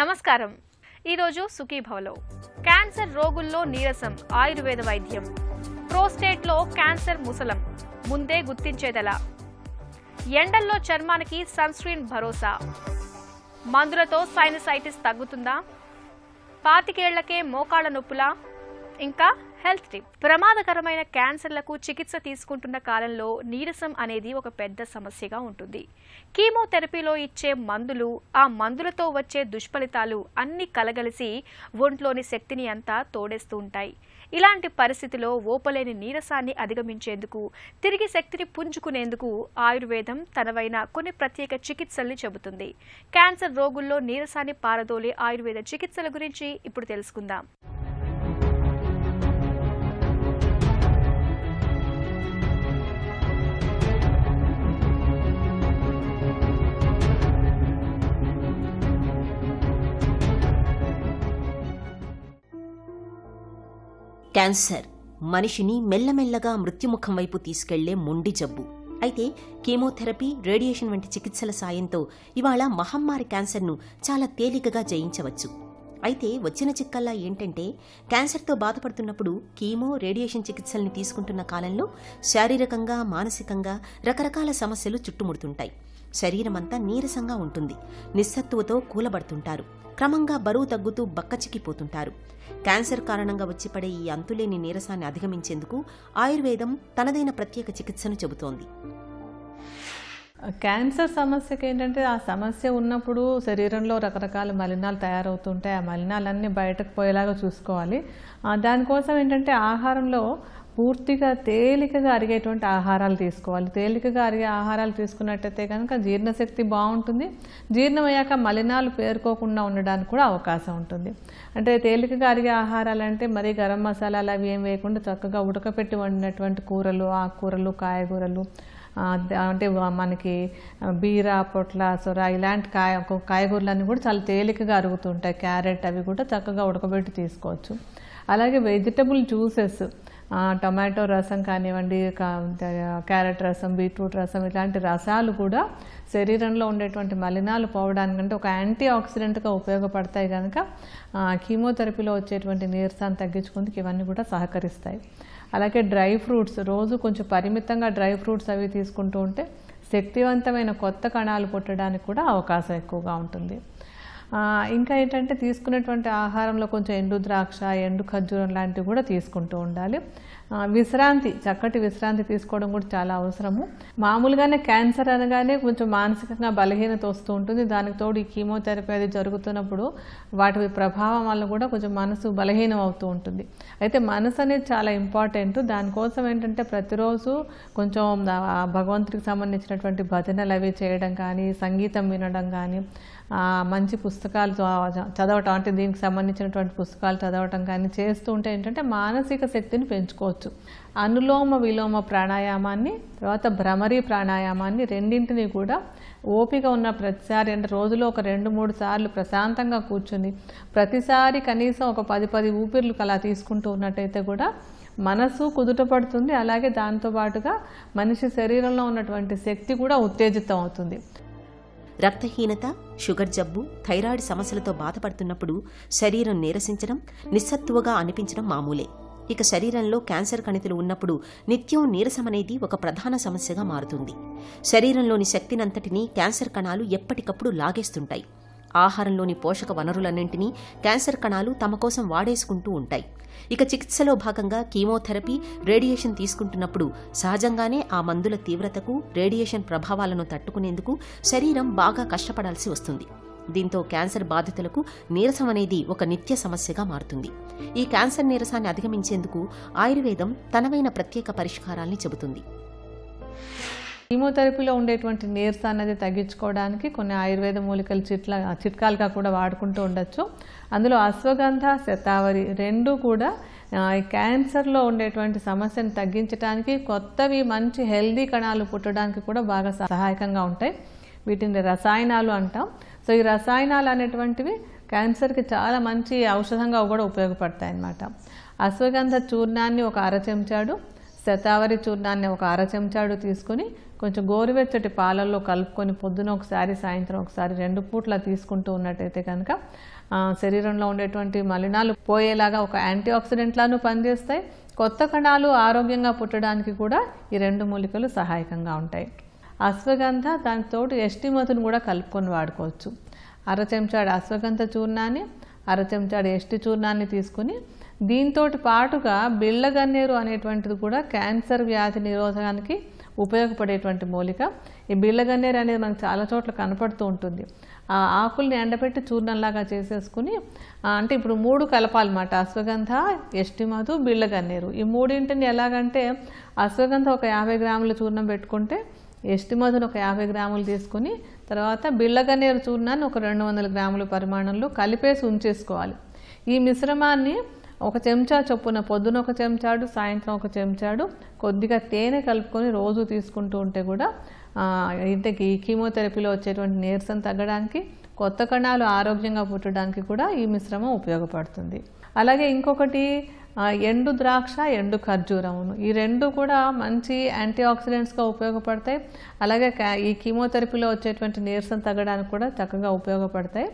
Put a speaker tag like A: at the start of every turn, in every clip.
A: నమస్కారం. ఈరోజు సుఖీభవలో క్యాన్సర్ రోగుల్లో నీరసం ఆయుర్వేద వైద్యం, ప్రోస్టేట్లో క్యాన్సర్ ముసలం ముందే గుర్తించేదెలా, ఎండల్లో చర్మానికి సన్స్క్రీన్ భరోసా, మందులతో సైనసైటిస్ తగ్గుతుందా, 25 ఏళ్లకే మోకాళ్ల నొప్పులా, ఇంకా హెల్త్ టిప్. ప్రమాదకరమైన క్యాన్సర్లకు చికిత్స తీసుకుంటున్న కాలంలో నీరసం అనేది ఒక పెద్ద సమస్యగా ఉంటుంది. కీమోథెరపీలో ఇచ్చే మందులు, ఆ మందులతో వచ్చే దుష్ఫలితాలు అన్ని కలగలిసి ఒంట్లోని శక్తిని అంతా తోడేస్తూ ఉంటాయి. ఇలాంటి పరిస్థితిలో ఓపలేని నీరసాన్ని అధిగమించేందుకు, తిరిగి శక్తిని పుంజుకునేందుకు ఆయుర్వేదం తనవైన కొన్ని ప్రత్యేక చికిత్సల్ని చెబుతుంది. క్యాన్సర్ రోగుల్లో నీరసాన్ని పారదోలే ఆయుర్వేద చికిత్సల గురించి ఇప్పుడు తెలుసుకుందాం.
B: క్యాన్సర్ మనిషిని మెల్లమెల్లగా మృత్యుముఖం వైపు తీసుకెళ్లే మొండి జబ్బు. అయితే కీమోథెరపీ, రేడియేషన్ వంటి చికిత్సల సాయంతో ఇవాళ మహమ్మారి క్యాన్సర్ను చాలా తేలికగా జయించవచ్చు. అయితే వచ్చిన చిక్కల్లా ఏంటంటే, క్యాన్సర్తో బాధపడుతున్నప్పుడు కీమో, రేడియేషన్ చికిత్సల్ని తీసుకుంటున్న కాలంలో శారీరకంగా, మానసికంగా రకరకాల సమస్యలు చుట్టుముడుతుంటాయి. శరీరమంతా నీరసంగా ఉంటుంది. నిస్సత్తువతో కూలబడుతుంటారు. క్రమంగా బరువు తగ్గుతూ బక్కచిక్కిపోతుంటారు. క్యాన్సర్ కారణంగా వచ్చి పడే ఈ అంతులేని నీరసాన్ని అధిగమించేందుకు ఆయుర్వేదం తనదైన ప్రత్యేక చికిత్సను చెబుతోంది.
C: క్యాన్సర్ సమస్యకి ఏంటంటే, ఆ సమస్య ఉన్నప్పుడు శరీరంలో రకరకాల మలినాలు తయారవుతుంటాయి. ఆ మలినాలన్నీ బయటకు పోయేలాగా చూసుకోవాలి. దానికోసం ఏంటంటే, ఆహారంలో పూర్తిగా తేలికగా అరిగేటువంటి ఆహారాలు తీసుకోవాలి. తేలికగా అరిగే ఆహారాలు తీసుకున్నట్టయితే కనుక జీర్ణశక్తి బాగుంటుంది. జీర్ణమయ్యాక మలినాలు పేరుకోకుండా ఉండడానికి కూడా అవకాశం ఉంటుంది. అంటే తేలికగా అరిగే ఆహారాలు అంటే మరీ గరం మసాలాలు అవి ఏం వేయకుండా చక్కగా ఉడకపెట్టి వండినటువంటి కూరలు, ఆకుకూరలు, కాయగూరలు, అంటే మనకి బీర, పొట్ల, సొర ఇలాంటి కాయగూరలన్నీ కూడా చాలా తేలికగా అరుగుతుంటాయి. క్యారెట్ అవి కూడా చక్కగా ఉడకబెట్టి తీసుకోవచ్చు. అలాగే వెజిటబుల్ జ్యూసెస్, టొమాటో రసం కానివ్వండి, క్యారెట్ రసం, బీట్రూట్ రసం, ఇలాంటి రసాలు కూడా శరీరంలో ఉండేటువంటి మలినాలు పోవడానికంటే ఒక యాంటీ ఆక్సిడెంట్గా ఉపయోగపడతాయి కనుక కీమోథెరపీలో వచ్చేటువంటి నీరసాన్ని తగ్గించుకుందుకు ఇవన్నీ కూడా సహకరిస్తాయి. అలాగే డ్రై ఫ్రూట్స్, రోజు కొంచెం పరిమితంగా డ్రై ఫ్రూట్స్ అవి తీసుకుంటూ ఉంటే శక్తివంతమైన కొత్త కణాలు పుట్టడానికి కూడా అవకాశం ఎక్కువగా ఉంటుంది. ఇంకా ఏంటంటే, తీసుకునేటువంటి ఆహారంలో కొంచెం ఎండు ద్రాక్ష, ఎండు ఖర్జూరం లాంటివి కూడా తీసుకుంటూ ఉండాలి. విశ్రాంతి, చక్కటి విశ్రాంతి తీసుకోవడం కూడా చాలా అవసరము. మామూలుగానే క్యాన్సర్ అనగానే కొంచెం మానసికంగా బలహీనత వస్తూ ఉంటుంది. దానికి తోడు ఈ కీమోథెరపీ అది జరుగుతున్నప్పుడు వాటి ప్రభావం వల్ల కూడా కొంచెం మనసు బలహీనం అవుతూ ఉంటుంది. అయితే మనసు అనేది చాలా ఇంపార్టెంట్. దానికోసం ఏంటంటే, ప్రతిరోజు కొంచెం భగవంతుడికి సంబంధించినటువంటి భజనలు అవి చేయడం కానీ, సంగీతం వినడం కానీ, మంచి పుస్తకాలు చదవటం, అంటే దీనికి సంబంధించినటువంటి పుస్తకాలు చదవటం కానీ చేస్తూ ఉంటే ఏంటంటే మానసిక శక్తిని పెంచుకోవచ్చు. అనులోమ విలోమ ప్రాణాయామాన్ని, తర్వాత భ్రమరీ ప్రాణాయామాన్ని, రెండింటినీ కూడా ఓపిక ఉన్న ప్రతిసారి, అంటే రోజులో ఒక 2-3 సార్లు ప్రశాంతంగా కూర్చుని ప్రతిసారి కనీసం ఒక 10 ఊపిర్లు అలా తీసుకుంటూ ఉన్నట్టయితే కూడా మనసు కుదుట పడుతుంది. అలాగే దాంతోపాటుగా మనిషి శరీరంలో ఉన్నటువంటి శక్తి కూడా ఉత్తేజితం అవుతుంది.
B: రక్తహీనత, షుగర్ జబ్బు, థైరాయిడ్ సమస్యలతో బాధపడుతున్నప్పుడు శరీరం నీరసించడం, నిస్సత్తువగా అనిపించడం మామూలే. ఇక శరీరంలో క్యాన్సర్ కణితులు ఉన్నప్పుడు నిత్యం నీరసమనేది ఒక ప్రధాన సమస్యగా మారుతుంది. శరీరంలోని శక్తినంతటినీ క్యాన్సర్ కణాలు ఎప్పటికప్పుడు లాగేస్తుంటాయి. ఆహారంలోని పోషక వనరులన్నింటినీ క్యాన్సర్ కణాలు తమ కోసం వాడేసుకుంటూ ఉంటాయి. ఇక చికిత్సలో భాగంగా కీమోథెరపీ, రేడియేషన్ తీసుకుంటున్నప్పుడు సహజంగానే ఆ మందుల తీవ్రతకు, రేడియేషన్ ప్రభావాలను తట్టుకునేందుకు శరీరం బాగా కష్టపడాల్సి వస్తుంది. దీంతో క్యాన్సర్ బాధితులకు నీరసం అనేది ఒక నిత్య సమస్యగా మారుతుంది. ఈ క్యాన్సర్ నీరసాన్ని అధిగమించేందుకు ఆయుర్వేదం తనవైన ప్రత్యేక పరిష్కారాల్ని చెబుతుంది.
C: కీమోథెరపీలో ఉండేటువంటి నీరసాన్ని అనేది తగ్గించుకోవడానికి కొన్ని ఆయుర్వేద మూలికలు చిట్కాలుగా కూడా వాడుకుంటూ ఉండొచ్చు. అందులో అశ్వగంధ, శతావరి రెండు కూడా క్యాన్సర్లో ఉండేటువంటి సమస్యను తగ్గించడానికి, కొత్తవి మంచి హెల్దీ కణాలు పుట్టడానికి కూడా బాగా సహాయకంగా ఉంటాయి. వీటిని రసాయనాలు అంటాం. సో ఈ రసాయనాలు అనేటువంటివి క్యాన్సర్కి చాలా మంచి ఔషధంగా కూడా ఉపయోగపడతాయి అన్నమాట. అశ్వగంధ చూర్ణాన్ని ఒక 1/2 చెంచాడు, శతావరి చూర్ణాన్ని ఒక 1/2 చెంచాడు తీసుకుని కొంచెం గోరువెచ్చటి పాలల్లో కలుపుకొని పొద్దున ఒకసారి సాయంత్రం ఒకసారి 2 పూట్ల తీసుకుంటూ ఉన్నట్టయితే కనుక శరీరంలో ఉండేటువంటి మలినాలు పోయేలాగా ఒక యాంటీ ఆక్సిడెంట్లాను పనిచేస్తాయి. కొత్త కణాలు ఆరోగ్యంగా పుట్టడానికి కూడా ఈ 2 మూలికలు సహాయకంగా ఉంటాయి. అశ్వగంధ దానితో ఎస్టిమధును కూడా కలుపుకొని వాడుకోవచ్చు. 1/2 చెంచాడు అశ్వగంధ చూర్ణాన్ని, 1/2 చెంచాడు ఎస్టి చూర్ణాన్ని తీసుకుని దీంతో పాటుగా బిళ్ళగన్నేరు అనేటువంటిది కూడా క్యాన్సర్ వ్యాధి నిరోధకానికి ఉపయోగపడేటువంటి మూలిక. ఈ బిళ్ళగన్నేరు అనేది మనకు చాలా చోట్ల కనపడుతూ ఉంటుంది. ఆ ఆకుల్ని ఎండబెట్టి చూర్ణంలాగా చేసేసుకుని అంటే ఇప్పుడు 3 కలపాలన్నమాట. అశ్వగంధ, ఎస్టిమధు, బిళ్ళగన్నేరు. ఈ మూడింటిని ఎలాగంటే అశ్వగంధ ఒక 50 గ్రాముల చూర్ణం పెట్టుకుంటే ఎస్టిమధును ఒక 50 గ్రాములు తీసుకుని తర్వాత బిళ్ళగన్నేరు చూర్ణాన్ని ఒక 200 గ్రాముల పరిమాణంలో కలిపేసి ఉంచేసుకోవాలి. ఈ మిశ్రమాన్ని 1 చెంచా చొప్పున పొద్దున 1 చెంచాడు, సాయంత్రం 1 చెంచాడు కొద్దిగా తేనె కలుపుకొని రోజు తీసుకుంటూ ఉంటే కూడా ఇంతకీ ఈ కీమోథెరపీలో వచ్చేటువంటి నీరసం తగ్గడానికి, కొత్త కణాలు ఆరోగ్యంగా పుట్టడానికి కూడా ఈ మిశ్రమం ఉపయోగపడుతుంది. అలాగే ఇంకొకటి ఎండు ద్రాక్ష, ఎండు ఖర్జూరమును. ఈ 2 కూడా మంచి యాంటీ ఆక్సిడెంట్స్గా ఉపయోగపడతాయి. అలాగే ఈ కీమోథెరపీలో వచ్చేటువంటి నీరసం తగ్గడానికి కూడా చక్కగా ఉపయోగపడతాయి.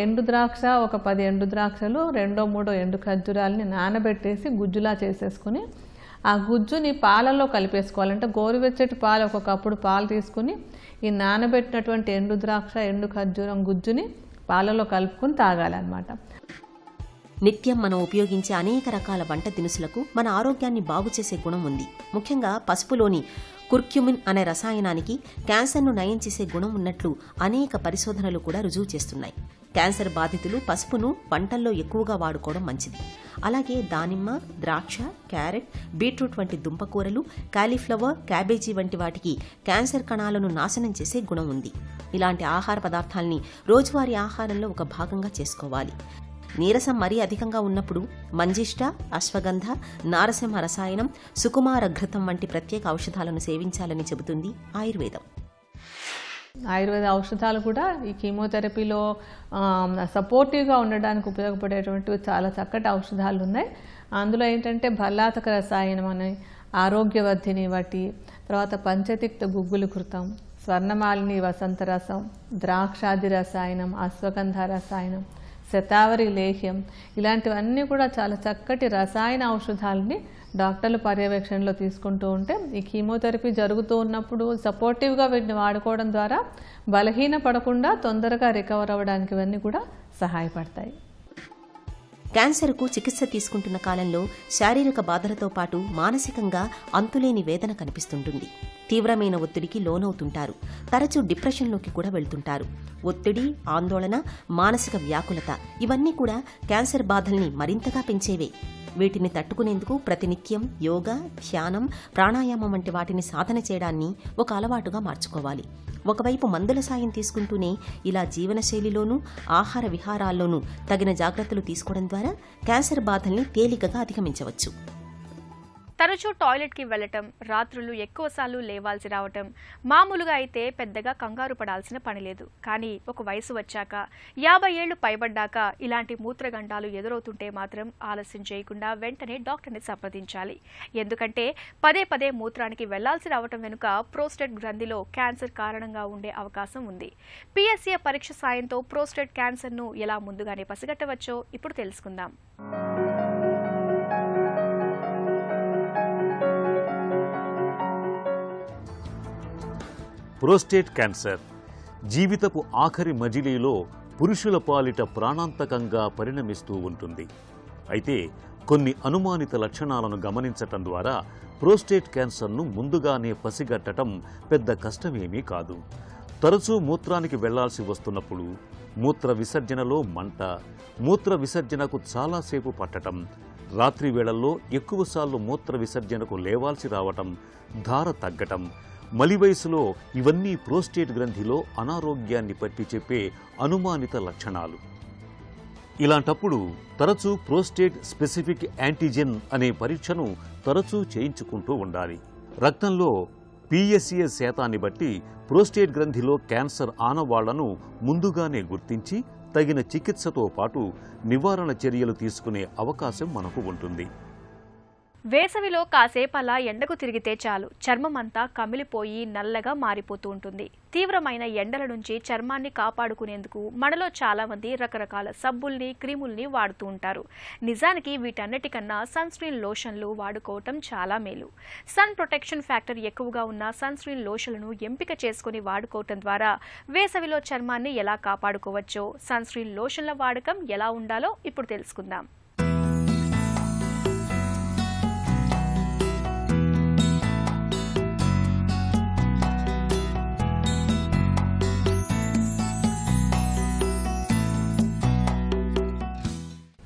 C: ఎండు ద్రాక్ష ఒక 10 ఎండు ద్రాక్షలు, 2-3 ఎండు ఖర్జూరాలని నానబెట్టేసి గుజ్జులా చేసేసుకుని ఆ గుజ్జుని పాలల్లో కలిపేసుకోవాలి. అంటే గోరువెచ్చటి పాలు 1 కప్పుడు పాలు తీసుకుని ఈ నానబెట్టినటువంటి ఎండు ద్రాక్ష, ఎండు ఖర్జూరం గుజ్జుని పాలలో కలుపుకొని తాగాలన్నమాట.
B: నిత్యం మనం ఉపయోగించే అనేక రకాల వంట దినుసులకు మన ఆరోగ్యాన్ని బాగు చేసే గుణం ఉంది. ముఖ్యంగా పసుపులోని కుర్క్యుమిన్ అనే రసాయనానికి క్యాన్సర్ను నయం చేసే గుణం ఉన్నట్లు అనేక పరిశోధనలు కూడా రుజువు చేస్తున్నాయి. క్యాన్సర్ బాధితులు పసుపును వంటల్లో ఎక్కువగా వాడుకోవడం మంచిది. అలాగే దానిమ్మ, ద్రాక్ష, క్యారెట్, బీట్రూట్ వంటి దుంపకూరలు, కాలీఫ్లవర్, క్యాబేజీ వంటి వాటికి క్యాన్సర్ కణాలను నాశనం చేసే గుణం ఉంది. ఇలాంటి ఆహార పదార్థాల్ని రోజువారీ ఆహారంలో ఒక భాగంగా చేసుకోవాలి. నీరసం మరీ అధికంగా ఉన్నప్పుడు మంజిష్ట, అశ్వగంధ, నారసింహ రసాయనం, సుకుమార ఘృతం వంటి ప్రత్యేక ఔషధాలను సేవించాలని చెబుతుంది ఆయుర్వేదం.
C: ఆయుర్వేద ఔషధాలు కూడా ఈ కీమోథెరపీలో సపోర్టివ్గా ఉండడానికి ఉపయోగపడేటువంటి చాలా చక్కటి ఔషధాలు ఉన్నాయి. అందులో ఏంటంటే భల్లాతక రసాయనం అని, ఆరోగ్యవర్ధిని వటి, తర్వాత పంచతిక్త గుగ్గులు ఘృతం, స్వర్ణమాలిని వసంత రసం, ద్రాక్షాది రసాయనం, అశ్వగంధ రసాయనం, శతావరి లేహ్యం, ఇలాంటివన్నీ కూడా చాలా చక్కటి రసాయన ఔషధాలని డాక్టర్ల పర్యవేక్షణలో తీసుకుంటూ ఉంటే ఈ కీమోథెరపీ జరుగుతూ ఉన్నప్పుడు సపోర్టివ్గా వీటిని వాడుకోవడం ద్వారా బలహీన పడకుండా తొందరగా రికవర్ అవ్వడానికి ఇవన్నీ కూడా సహాయపడతాయి.
B: క్యాన్సర్కు చికిత్స తీసుకుంటున్న కాలంలో శారీరక బాధలతో పాటు మానసికంగా అంతులేని వేదన కనిపిస్తుంటుంది. తీవ్రమైన ఒత్తిడికి లోనవుతుంటారు. తరచూ డిప్రెషన్లోకి కూడా వెళ్తుంటారు. ఒత్తిడి, ఆందోళన, మానసిక వ్యాకులత ఇవన్నీ కూడా క్యాన్సర్ బాధల్ని మరింతగా పెంచేవే. వీటిని తట్టుకునేందుకు ప్రతినిత్యం యోగా, ధ్యానం, ప్రాణాయామం వంటి వాటిని సాధన చేయడాన్ని ఒక అలవాటుగా మార్చుకోవాలి. ఒకవైపు మందుల సాయం తీసుకుంటూనే ఇలా జీవనశైలిలోనూ ఆహార విహారాల్లోనూ తగిన జాగ్రత్తలు తీసుకోవడం ద్వారా క్యాన్సర్ బాధల్ని తేలికగా అధిగమించవచ్చు.
A: తరచూ టాయిలెట్కి వెళ్లటం, రాత్రులు ఎక్కువసార్లు లేవాల్సి రావటం, మామూలుగా అయితే పెద్దగా కంగారు పడాల్సిన పని లేదు. కానీ ఒక వయసు వచ్చాక 50 ఏళ్లు పైబడ్డాక ఇలాంటి మూత్రగండాలు ఎదురవుతుంటే మాత్రం ఆలస్యం చేయకుండా వెంటనే డాక్టర్ని సంప్రదించాలి. ఎందుకంటే పదే మూత్రానికి వెళ్లాల్సి రావటం వెనుక ప్రోస్టేట్ గ్రంథిలో క్యాన్సర్ కారణంగా ఉండే అవకాశం ఉంది. PSA పరీక్ష సాయంతో ప్రోస్టేట్ క్యాన్సర్ను ఎలా ముందుగానే పసిగట్టవచ్చో ఇప్పుడు తెలుసుకుందాం.
D: ప్రోస్టేట్ క్యాన్సర్ జీవితపు ఆఖరి మజిలీలో పురుషుల పాలిట ప్రాణాంతకంగా పరిణమిస్తూ ఉంటుంది. అయితే కొన్ని అనుమానిత లక్షణాలను గమనించటం ద్వారా ప్రోస్టేట్ క్యాన్సర్ను ముందుగానే పసిగట్టడం పెద్ద కష్టమేమీ కాదు. తరచూ మూత్రానికి వెళ్లాల్సి వస్తున్నప్పుడు, మూత్ర విసర్జనలో మంట, మూత్ర విసర్జనకు చాలాసేపు పట్టడం, రాత్రి వేళల్లో ఎక్కువసార్లు మూత్ర విసర్జనకు లేవాల్సి రావటం, ధార తగ్గటం, మలి వయసులో ఇవన్నీ ప్రోస్టేట్ గ్రంథిలో అనారోగ్యాన్ని పట్టి చెప్పే అనుమానిత లక్షణాలు. ఇలాంటప్పుడు తరచూ ప్రోస్టేట్ స్పెసిఫిక్ యాంటీజెన్ అనే పరీక్షను తరచూ చేయించుకుంటూ ఉండాలి. రక్తంలో PSA శాతాన్ని బట్టి ప్రోస్టేట్ గ్రంథిలో క్యాన్సర్ ఆనవాళ్లను ముందుగానే గుర్తించి తగిన చికిత్సతో పాటు నివారణ చర్యలు తీసుకునే అవకాశం మనకు ఉంటుంది.
A: వేసవిలో కాసేపు అలా ఎండకు తిరిగితే చాలు చర్మం అంతా కమిలిపోయి నల్లగా మారిపోతూ ఉంటుంది. తీవ్రమైన ఎండల నుంచి చర్మాన్ని కాపాడుకునేందుకు మనలో చాలా మంది రకరకాల సబ్బుల్ని, క్రీముల్ని వాడుతూ ఉంటారు. నిజానికి వీటన్నిటికన్నా సన్ స్క్రీన్ లోషన్లు వాడుకోవటం చాలా మేలు. సన్ ప్రొటెక్షన్ ఫ్యాక్టర్ ఎక్కువగా ఉన్న సన్ స్క్రీన్ లోషన్లను ఎంపిక చేసుకుని వాడుకోవటం ద్వారా వేసవిలో చర్మాన్ని ఎలా కాపాడుకోవచ్చో, సన్ స్క్రీన్ లోషన్ల వాడకం ఎలా ఉండాలో ఇప్పుడు తెలుసుకుందాం.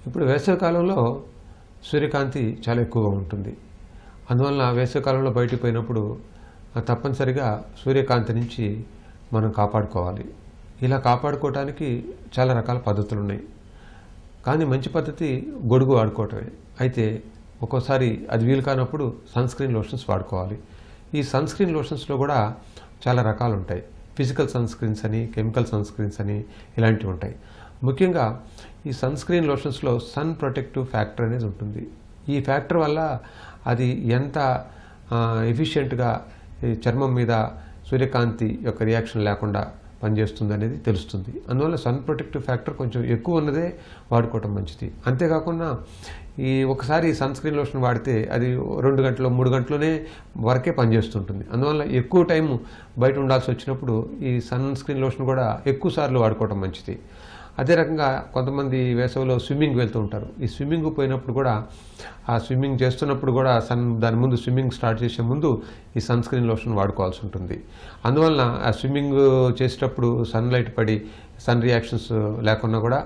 E: ఇప్పుడు వేసవికాలంలో సూర్యకాంతి చాలా ఎక్కువగా ఉంటుంది. అందువలన వేసవికాలంలో బయటికి పోయినప్పుడు తప్పనిసరిగా సూర్యకాంతి నుంచి మనం కాపాడుకోవాలి. ఇలా కాపాడుకోవడానికి చాలా రకాల పద్ధతులు ఉన్నాయి. కానీ మంచి పద్ధతి గొడుగు వాడుకోవటమే. అయితే ఒక్కోసారి అది వీలు కానప్పుడు సన్ స్క్రీన్ లోషన్స్ వాడుకోవాలి. ఈ సన్ స్క్రీన్ లోషన్స్లో కూడా చాలా రకాలు ఉంటాయి. ఫిజికల్ సన్ స్క్రీన్స్ అని, కెమికల్ సన్ స్క్రీన్స్ అని ఇలాంటివి ఉంటాయి. ముఖ్యంగా ఈ సన్ స్క్రీన్ లోషన్స్లో సన్ ప్రొటెక్టివ్ ఫ్యాక్టర్ అనేది ఉంటుంది. ఈ ఫ్యాక్టర్ వల్ల అది ఎంత ఎఫిషియెంట్గా చర్మం మీద సూర్యకాంతి యొక్క రియాక్షన్ లేకుండా పనిచేస్తుంది అనేది తెలుస్తుంది. అందువల్ల సన్ ప్రొటెక్టివ్ ఫ్యాక్టర్ కొంచెం ఎక్కువ ఉన్నదే వాడుకోవటం మంచిది. అంతేకాకుండా ఈ ఒకసారి సన్ స్క్రీన్ లోషన్ వాడితే అది 2 గంటలు 3 గంటలోనే వరకే పనిచేస్తుంటుంది. అందువల్ల ఎక్కువ టైం బయట ఉండాల్సి వచ్చినప్పుడు ఈ సన్ స్క్రీన్ లోషన్ కూడా ఎక్కువ సార్లు వాడుకోవటం మంచిది. అదే రకంగా కొంతమంది వేసవిలో స్విమ్మింగ్ వెళ్తూ ఉంటారు. ఈ స్విమ్మింగ్ పోయినప్పుడు కూడా ఆ స్విమ్మింగ్ చేస్తున్నప్పుడు కూడా దాని ముందు స్విమ్మింగ్ స్టార్ట్ చేసే ముందు ఈ సన్ స్క్రీన్ లోషన్ వాడుకోవాల్సి ఉంటుంది. అందువలన ఆ స్విమ్మింగ్ చేసేటప్పుడు సన్లైట్ పడి సన్ రియాక్షన్స్ లేకుండా కూడా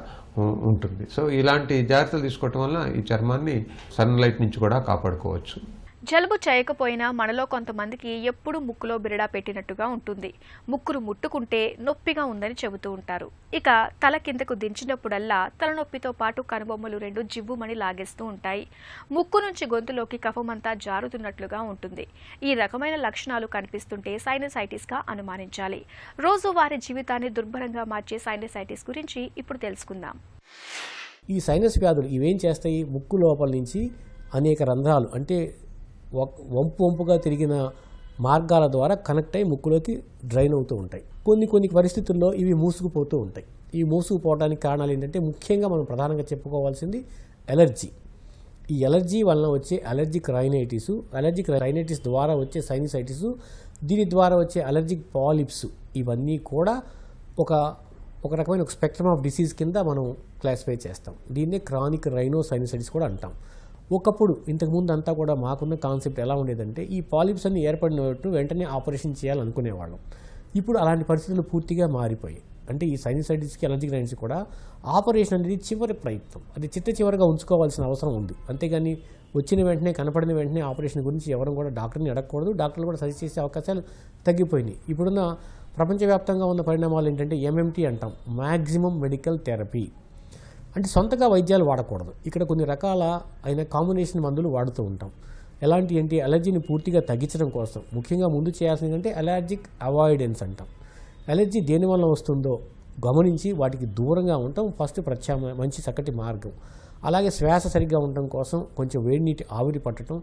E: ఉంటుంది. సో ఇలాంటి జాగ్రత్తలు తీసుకోవటం వల్ల ఈ చర్మాన్ని సన్లైట్ నుంచి కూడా కాపాడుకోవచ్చు.
A: జలుబు చేయకపోయినా మనలో కొంతమందికి ఎప్పుడు ముక్కులో బిరడా పెట్టినట్టుగా ఉంటుంది. ముక్కును ముట్టుకుంటే నొప్పిగా ఉందని చెబుతూ ఉంటారు. ఇక తల కిందకు దించినప్పుడల్లా తలనొప్పితో పాటు కనుబొమ్మలు 2 జివ్వుమని లాగేస్తూ ఉంటాయి. ముక్కు నుంచి గొంతులోకి కఫమంతా జారుతున్నట్లుగా ఉంటుంది. ఈ రకమైన లక్షణాలు కనిపిస్తుంటే సైనసైటిస్గా అనుమానించాలి. రోజువారీ జీవితాన్ని దుర్భరంగా మార్చే సైనసైటిస్ గురించి ఇప్పుడు తెలుసుకుందాం.
F: ఈ సైనస్ వ్యాధులు ఇవేం చేస్తాయి? ముక్కు లోపల నుంచి అనేక రంధ్రాలు, అంటే వంపుగా తిరిగిన మార్గాల ద్వారా కనెక్ట్ అయ్యి ముక్కులోకి డ్రైన్ అవుతూ ఉంటాయి. కొన్ని పరిస్థితుల్లో ఇవి మూసుకుపోతూ ఉంటాయి. ఈ మూసుకుపోవడానికి కారణాలు ఏంటంటే ముఖ్యంగా మనం ప్రధానంగా చెప్పుకోవాల్సింది ఎలర్జీ. ఈ ఎలర్జీ వలన వచ్చే అలర్జిక్ రైనైటిస్ ద్వారా వచ్చే సైనసైటిస్, దీని ద్వారా వచ్చే అలర్జిక్ పాలిప్స్, ఇవన్నీ కూడా ఒక రకమైన స్పెక్ట్రమ్ ఆఫ్ డిసీజ్ కింద మనం క్లాసిఫై చేస్తాం. దీన్నే క్రానిక్ రైనోసైనసైటిస్ కూడా అంటాం. ఒకప్పుడు ఇంతకుముందు అంతా కూడా మాకున్న కాన్సెప్ట్ ఎలా ఉండేదంటే ఈ పాలిప్స్ అన్ని ఏర్పడినట్టు వెంటనే ఆపరేషన్ చేయాలనుకునేవాళ్ళం. ఇప్పుడు అలాంటి పరిస్థితులు పూర్తిగా మారిపోయాయి. అంటే ఈ సైనసైటిస్కి, అలర్జిక్ రైనైటిస్ కూడా ఆపరేషన్ అనేది చివరి ప్రయత్నం. అది చివరిగా ఉంచుకోవాల్సిన అవసరం ఉంది. అంతేగాని వచ్చిన వెంటనే, కనపడిన వెంటనే ఆపరేషన్ గురించి ఎవరు కూడా డాక్టర్ని అడగకూడదు. డాక్టర్లు కూడా సజెస్ట్ చేసే అవకాశాలు తగ్గిపోయినాయి. ఇప్పుడున్న ప్రపంచవ్యాప్తంగా ఉన్న పరిణామాలు ఏంటంటే MMT అంటాం, మ్యాక్సిమం మెడికల్ థెరపీ. అంటే సొంతగా వైద్యాలు వాడకూడదు. ఇక్కడ కొన్ని రకాల అయిన కాంబినేషన్ మందులు వాడుతూ ఉంటాం. ఎలాంటి అంటే అలర్జీని పూర్తిగా తగ్గించడం కోసం ముఖ్యంగా ముందు చేయాల్సింది అంటే అలర్జిక్ అవాయిడెన్స్ అంటాం. అలర్జీ దేనివల్ల వస్తుందో గమనించి వాటికి దూరంగా ఉండటం ఫస్ట్ మంచి చక్కటి మార్గం. అలాగే శ్వాస సరిగ్గా ఉండటం కోసం కొంచెం వేడి నీటి ఆవిరి పట్టడం,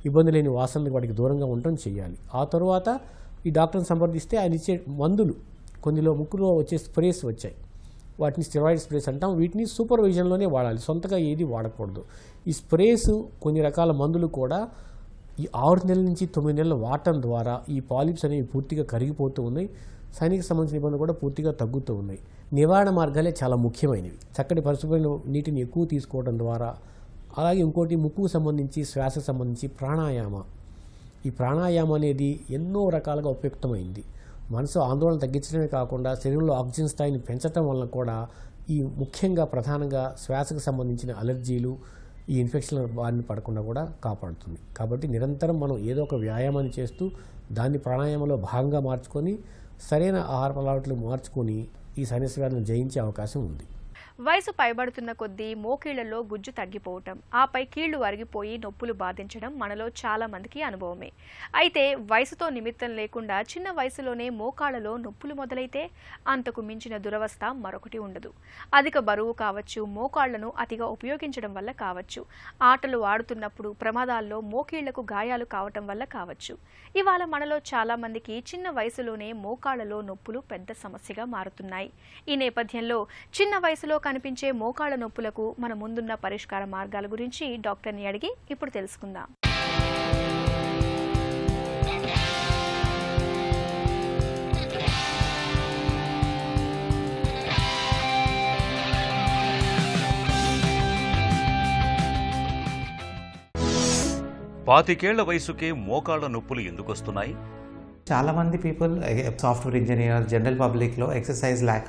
F: ఇబ్బంది లేని వాసనలకు వాటికి దూరంగా ఉండటం చేయాలి. ఆ తర్వాత ఈ డాక్టర్ని సంప్రదిస్తే ఆయన ఇచ్చే మందులు, కొన్నిలో ముక్కులో వచ్చే స్ప్రేస్ వచ్చాయి, వాటిని స్టెరాయిడ్ స్ప్రేస్ అంటాం. వీటిని సూపర్విజన్లోనే వాడాలి, సొంతగా ఏది వాడకూడదు. ఈ స్ప్రేస్, కొన్ని రకాల మందులు కూడా ఈ 6 నెలల నుంచి 9 నెలలు వాడటం ద్వారా ఈ పాలిప్స్ అనేవి పూర్తిగా కరిగిపోతూ ఉన్నాయి. సైనిక సంబంధించిన ఇబ్బందులు కూడా పూర్తిగా తగ్గుతూ ఉన్నాయి. నివారణ మార్గాలే చాలా ముఖ్యమైనవి. చక్కటి పరిశుభ్రమైన నీటిని ఎక్కువ తీసుకోవడం ద్వారా, అలాగే ఇంకోటి ముక్కుకు సంబంధించి, శ్వాసకు సంబంధించి ప్రాణాయామ. ఈ ప్రాణాయామం అనేది ఎన్నో రకాలుగా ఉపయుక్తమైంది. మనసు ఆందోళన తగ్గించడమే కాకుండా శరీరంలో ఆక్సిజన్ స్థాయిని పెంచడం వలన కూడా ఈ ముఖ్యంగా ప్రధానంగా శ్వాసకు సంబంధించిన అలర్జీలు, ఈ ఇన్ఫెక్షన్ల బారిన పడకుండా కూడా కాపాడుతుంది. కాబట్టి నిరంతరం మనం ఏదో ఒక వ్యాయామాన్ని చేస్తూ దాన్ని ప్రాణాయామంలో భాగంగా మార్చుకొని సరైన ఆహార అలవాట్లు మార్చుకొని ఈ సైనస్ వ్యాధులను జయించే అవకాశం ఉంది.
A: వయసు పైబడుతున్న కొద్దీ మోకీళ్లలో గుజ్జు తగ్గిపోవటం, ఆపై కీళ్లు అరిగిపోయి నొప్పులు బాధించడం మనలో చాలా మందికి అనుభవమే. అయితే వయసుతో నిమిత్తం లేకుండా చిన్న వయసులోనే మోకాళ్లలో నొప్పులు మొదలైతే అంతకు మించిన దురవస్థ మరొకటి ఉండదు. అధిక బరువు కావచ్చు, మోకాళ్లను అతిగా ఉపయోగించడం వల్ల కావచ్చు, ఆటలు ఆడుతున్నప్పుడు ప్రమాదాల్లో మోకీళ్లకు గాయాలు కావటం వల్ల కావచ్చు. ఇవాళ మనలో చాలా మందికి చిన్న వయసులోనే మోకాళ్లలో నొప్పులు పెద్ద సమస్యగా మారుతున్నాయి. ఈ నేపథ్యంలో చిన్న వయసులో కనిపించే మోకాళ్ల నొప్పులకు మన ముందున్న పరిష్కార మార్గాల గురించి డాక్టర్ని అడిగి ఇప్పుడు తెలుసుకుందాం.
D: పాతికేళ్ల వయసుకే మోకాళ్ల నొప్పులు ఎందుకొస్తున్నాయి?
G: చాలామంది పీపుల్ సాఫ్ట్వేర్ ఇంజనీర్ జనరల్ పబ్లిక్లో ఎక్సర్సైజ్ లేక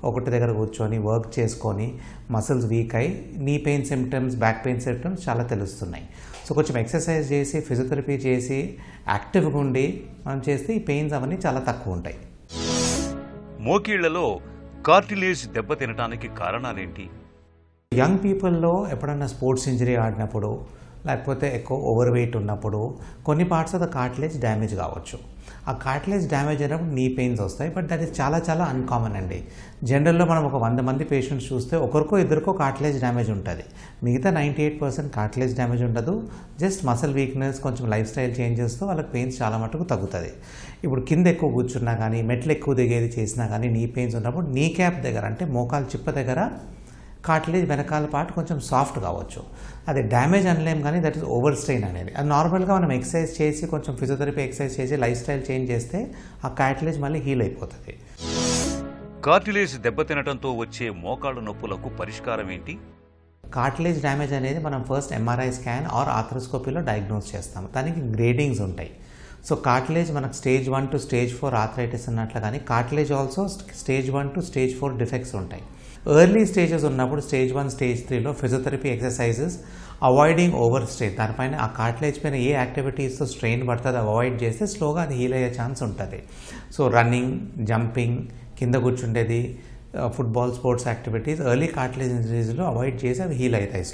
G: ఒకటి దగ్గర కూర్చొని వర్క్ చేసుకొని మసిల్స్ వీక్ అయి knee pain symptoms, back pain symptoms చాలా తెలుస్తున్నాయి. సో కొంచెం ఎక్సర్సైజ్ చేసి, ఫిజియోథెరపీ చేసి, యాక్టివ్గా ఉండి మనం చేస్తే ఈ పెయిన్స్ అవన్నీ చాలా తక్కువ ఉంటాయి.
D: మోకీళ్లలో కార్టిలేజ్ దెబ్బతినటానికి కారణాలేంటి?
G: యంగ్ పీపుల్లో ఎప్పుడన్నా స్పోర్ట్స్ ఇంజరీ ఆడినప్పుడు, లేకపోతే ఎక్కువ ఓవర్ వెయిట్ ఉన్నప్పుడు కొన్ని parts of the cartilage damage కావచ్చు. ఆ కార్టిలేజ్ డ్యామేజ్ అయినప్పుడు నీ పెయిన్స్ వస్తాయి. బట్ దట్ ఈస్ చాలా చాలా అన్కామన్ అండి. జనరల్లో మనం ఒక 100 మంది పేషెంట్స్ చూస్తే ఒకరికో ఇద్దరికో కార్టిలేజ్ డ్యామేజ్ ఉంటుంది. మిగతా 98% కార్టిలేజ్ డ్యామేజ్ ఉండదు. జస్ట్ మసిల్ వీక్నెస్, కొంచెం లైఫ్ స్టైల్ చేంజెస్తో వాళ్ళకి పెయిన్స్ చాలా మటుకు తగ్గుతుంది. ఇప్పుడు కింద ఎక్కువ కూర్చున్నా కానీ, మెట్లు ఎక్కువ దిగేది చేసినా కానీ నీ పెయిన్స్ ఉన్నప్పుడు నీ క్యాప్ దగ్గర అంటే మోకాలు చిప్ప దగ్గర కార్టిలేజ్ వెనకాల పార్ట్ కొంచెం సాఫ్ట్ కావచ్చు. అది డ్యామేజ్ అనలేం కానీ దట్ ఈస్ ఓవర్ స్ట్రెయిన్ అనేది. అది నార్మల్గా మనం ఎక్సర్సైజ్ చేసి, కొంచెం ఫిజియోథెరపీ ఎక్సర్సైజ్ చేసి, లైఫ్ స్టైల్ చేంజ్ చేస్తే ఆ కార్టిలేజ్ మళ్ళీ హీల్ అయిపోతుంది.
D: కార్టిలేజ్ దెబ్బతినటంతో వచ్చే మోకాళ్ల నొప్పులకు పరిష్కారం ఏంటి?
G: కార్టిలేజ్ డ్యామేజ్ అనేది మనం ఫస్ట్ ఎంఆర్ఐ స్కాన్ ఆర్ ఆర్థ్రోస్కోపీలో డయాగ్నోస్ చేస్తాం. దానికి గ్రేడింగ్స్ ఉంటాయి. సో కార్టిలేజ్ మనకు స్టేజ్ 1 to stage 4 ఆర్థరైటిస్ అన్నట్లు, కానీ cartilage also stage 1 to stage 4 defects ఉంటాయి. ఎర్లీ స్టేజెస్ ఉన్నప్పుడు స్టేజ్ 1, స్టేజ్ 3లో physiotherapy exercises avoiding over strain, దానిపైన ఆ కార్టిలేజ్ పైన ఏ యాక్టివిటీస్తో స్ట్రెయిన్ పడుతుంది అవాయిడ్ చేస్తే స్లోగా అది హీల్ అయ్యే ఛాన్స్ ఉంటుంది. సో రన్నింగ్, జంపింగ్, కింద కూర్చుండేది, football, sports activities early cartilage ఇంజరీస్లో అవాయిడ్ చేసి అవి హీల్ అవుతాయి,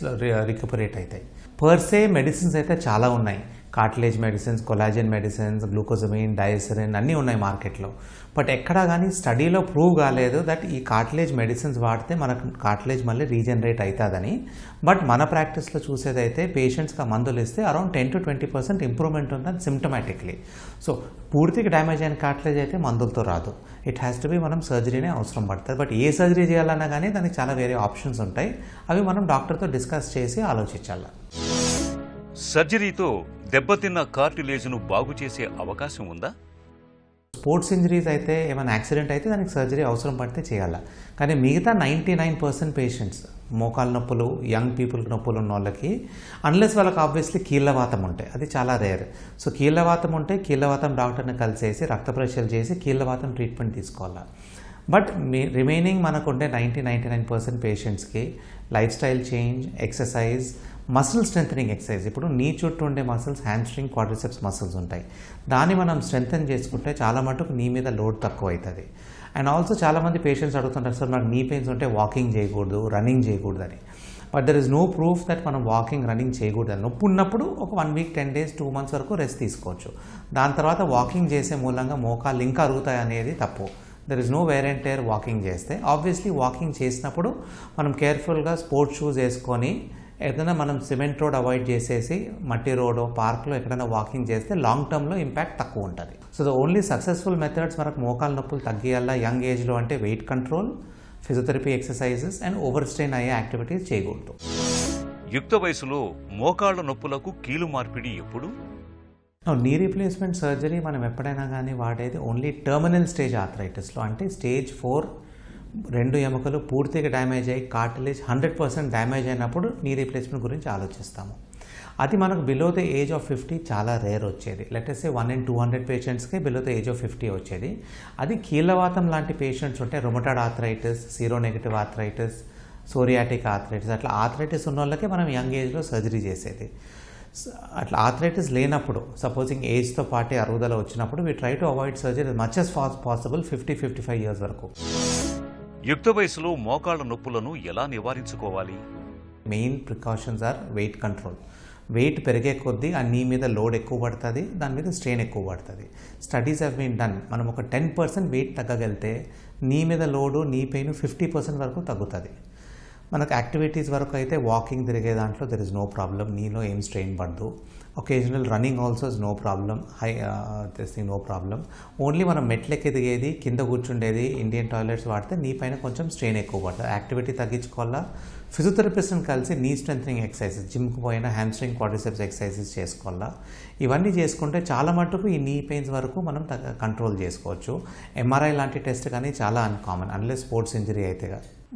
G: రికవరేట్ అవుతాయి. పర్సే మెడిసిన్స్ అయితే చాలా ఉన్నాయి. Cartilage medicines, collagen medicines, glucosamine, డైసరిన్ అన్నీ ఉన్నాయి మార్కెట్లో. బట్ ఎక్కడా కానీ స్టడీలో ప్రూవ్ కాలేదు దట్ ఈ కార్టిలేజ్ మెడిసిన్స్ వాడితే మనకు కార్టిలేజ్ మళ్ళీ రీజనరేట్ అవుతుందని. బట్ మన ప్రాక్టీస్లో చూసేదైతే పేషెంట్స్కి ఆ మందులు ఇస్తే అరౌండ్ 10 to 20% ఇంప్రూవ్మెంట్ ఉంటుంది సిమ్టమాటిక్లీ. సో పూర్తిగా డ్యామేజ్ అయిన కార్టిలేజ్ అయితే మందులతో రాదు. ఇట్ హ్యాస్ టు బి మనం సర్జరీనే అవసరం పడుతుంది. బట్ ఏ సర్జరీ చేయాలన్నా కానీ దానికి చాలా వేరే ఆప్షన్స్ ఉంటాయి. అవి మనం డాక్టర్తో డిస్కస్ చేసి ఆలోచించాలి.
D: సర్జరీతో దెబ్బతిన్న కార్టిలేజ్ను బాగు చేసే అవకాశం ఉందా?
G: స్పోర్ట్స్ ఇంజరీస్ అయితే, ఏమైనా యాక్సిడెంట్ అయితే దానికి సర్జరీ అవసరం పడితే చేయాలి. కానీ మిగతా 99% పేషెంట్స్ మోకాళ్ళ నొప్పులు, యంగ్ పీపుల్కి నొప్పులు ఉన్న వాళ్ళకి, అన్లెస్ వాళ్ళకి ఆబ్వియస్లీ కీళ్ళవాతం ఉంటాయి, అది చాలా రేర్. సో కీళ్ళవాతం ఉంటే కీళ్ళవాతం డాక్టర్ని కలిసేసి రక్త పరీక్షలు చేసి కీళ్ళవాతం ట్రీట్మెంట్ తీసుకోవాలి. బట్ రిమైనింగ్ మనకు ఉండే 99% పేషెంట్స్కి life style change, exercise, muscle strengthening exercise. ఇప్పుడు నీ చుట్టూ ఉండే మసిల్స్, హ్యామ్స్ట్రింగ్, క్వాడ్రిసెప్స్ మసిల్స్ ఉంటాయి. దాన్ని మనం స్ట్రెంథన్ చేసుకుంటే చాలా మటుకు నీ మీద లోడ్ తక్కువ అవుతుంది. అండ్ ఆల్సో చాలామంది పేషెంట్స్ అడుగుతుంటారు, సార్ నాకు నీ పెయిన్స్ ఉంటే వాకింగ్ చేయకూడదు, రన్నింగ్ చేయకూడదు అని. But there is no proof that మనం వాకింగ్, రన్నింగ్ చేయకూడదు అని. నొప్పి ఉన్నప్పుడు ఒక 1 week, 10 days, 2 months వరకు రెస్ట్ తీసుకోవచ్చు. దాని తర్వాత వాకింగ్ చేసే మూలంగా మోకాళ్ళు ఇంకా అరుగుతాయి అనేది తప్పు. There is no wear and tear walking చేస్తే. ఆబ్వియస్లీ వాకింగ్ చేసినప్పుడు మనం కేర్ఫుల్గా స్పోర్ట్స్ షూస్ వేసుకొని, ఏదైనా మనం సిమెంట్ రోడ్ అవాయిడ్ చేసేసి మట్టి రోడ్, పార్క్లో ఎక్కడైనా వాకింగ్ చేస్తే లాంగ్ టర్మ్లో ఇంపాక్ట్ తక్కువ ఉంటుంది. So the only successful methods మనకు మోకాళ్ళ నొప్పులు తగ్గియాలా యంగ్ ఏజ్లో అంటే weight control, physiotherapy exercises and over strain అయ్యే యాక్టివిటీస్ చేయకూడదు.
D: యుక్త వయసులో మోకాళ్ల నొప్పులకు కీలు మార్పిడి ఎప్పుడు?
G: నీ రీప్లేస్మెంట్ సర్జరీ మనం ఎప్పుడైనా కానీ వాడేది ఓన్లీ టర్మినల్ స్టేజ్ ఆర్థరైటిస్లో, అంటే స్టేజ్ 4 2 ఎముకలు పూర్తిగా డ్యామేజ్ అయ్యి కార్టిలేజ్ 100% డ్యామేజ్ అయినప్పుడు నీ రీప్లేస్మెంట్ గురించి ఆలోచిస్తాము. అది మనకు బిలో ద ఏజ్ ఆఫ్ 50 చాలా రేర్ వచ్చేది. లెటెస్ సే 1 in 200 పేషెంట్స్కే బిలో ద ఏజ్ ఆఫ్ 50 వచ్చేది. అది కీళ్ళవాతం లాంటి పేషెంట్స్ ఉంటే, rheumatoid arthritis, seronegative arthritis, psoriatic arthritis, అట్లా ఆర్థరైటిస్ ఉన్న వాళ్ళకే మనం యంగ్ ఏజ్లో సర్జరీ చేసేది. అట్లా ఆర్థరైటిస్ లేనప్పుడు, సపోజింగ్ ఏజ్తో పాటే అరుగుదల వచ్చినప్పుడు we try to avoid surgery much as possible 50-55 years వరకు.
D: యుక్త వయసులో మోకాళ్ల నొప్పులను ఎలా నివారించుకోవాలి?
G: Main precautions are weight control. Weight పెరిగే కొద్దీ ఆ నీ మీద లోడ్ ఎక్కువ పడుతుంది, దాని మీద స్ట్రెయిన్ ఎక్కువ పడుతుంది. Studies have been done. మనం ఒక 10% వెయిట్ తగ్గగలిగితే నీ మీద లోడు, నీ పెయిన్ 50% వరకు తగ్గుతుంది. మనకు యాక్టివిటీస్ వరకు అయితే వాకింగ్ తిరిగే దాంట్లో దెర్ ఇస్ నో ప్రాబ్లం, నీలో ఏం స్ట్రెయిన్ పడదు. Occasional running also is no problem, no problem. Only మనం మెట్లెక్కి దిగేది, కింద కూర్చుండేది, ఇండియన్ టాయిలెట్స్ వాడితే నీ పైన కొంచెం స్ట్రెయిన్ ఎక్కువ పడుతుంది. యాక్టివిటీ తగ్గించుకోవాలా, ఫిజియోథెరపిస్ట్ని కలిసి నీ స్ట్రెంథనింగ్ ఎక్సర్సైజెస్, జిమ్కి పోయినా హ్యామ్స్ట్రింగ్, క్వాడ్రిసెప్స్ ఎక్సర్సైజెస్ చేసుకోవాలా. ఇవన్నీ చేసుకుంటే చాలా మటుకు ఈ నీ పెయిన్స్ వరకు మనం కంట్రోల్ చేసుకోవచ్చు. ఎంఆర్ఐ లాంటి టెస్ట్ కానీ చాలా అన్కామన్, అన్లెస్ స్పోర్ట్స్ ఇంజరీ అయితే.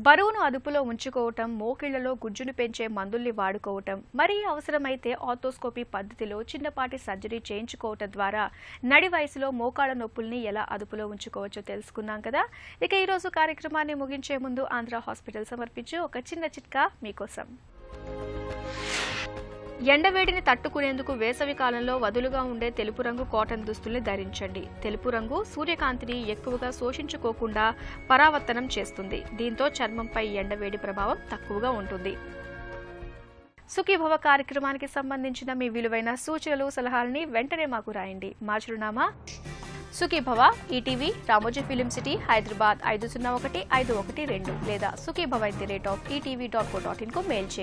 A: బరువును అదుపులో ఉంచుకోవటం, మోకిళ్లలో గుజ్జును పెంచే మందుల్ని వాడుకోవటం, మరీ అవసరమైతే ఆర్థోస్కోపీ పద్ధతిలో చిన్నపాటి సర్జరీ చేయించుకోవటం ద్వారా నడి వయసులో మోకాళ్ల నొప్పుల్ని ఎలా అదుపులో ఉంచుకోవచ్చో తెలుసుకున్నాం కదా. ఇక ఈరోజు కార్యక్రమాన్ని ముగించే ముందు ఆంధ్ర హాస్పిటల్ సమర్పించే ఒక చిన్న చిట్కా మీకోసం. ఎండవేడిని తట్టుకునేందుకు వేసవి కాలంలో వదులుగా ఉండే తెలుపు రంగు కాటన్ దుస్తుల్ని ధరించండి. తెలుపు రంగు సూర్యకాంతిని ఎక్కువగా శోషించుకోకుండా పరావర్తనం చేస్తుంది. దీంతో చర్మంపై ఎండవేడి ప్రభావం తక్కువగా ఉంటుంది. సుఖీభవ కార్యక్రమానికి సంబంధించిన మీ విలువైన సూచనలు, సలహాలని వెంటనే మాకు రాయండి. మా చిరునామా Sukhibhava, ETV, Ramoji film city, Hyderabad 501-512 లేదా sukhibhava@etv.co.in కు మెయిల్ చేయండి.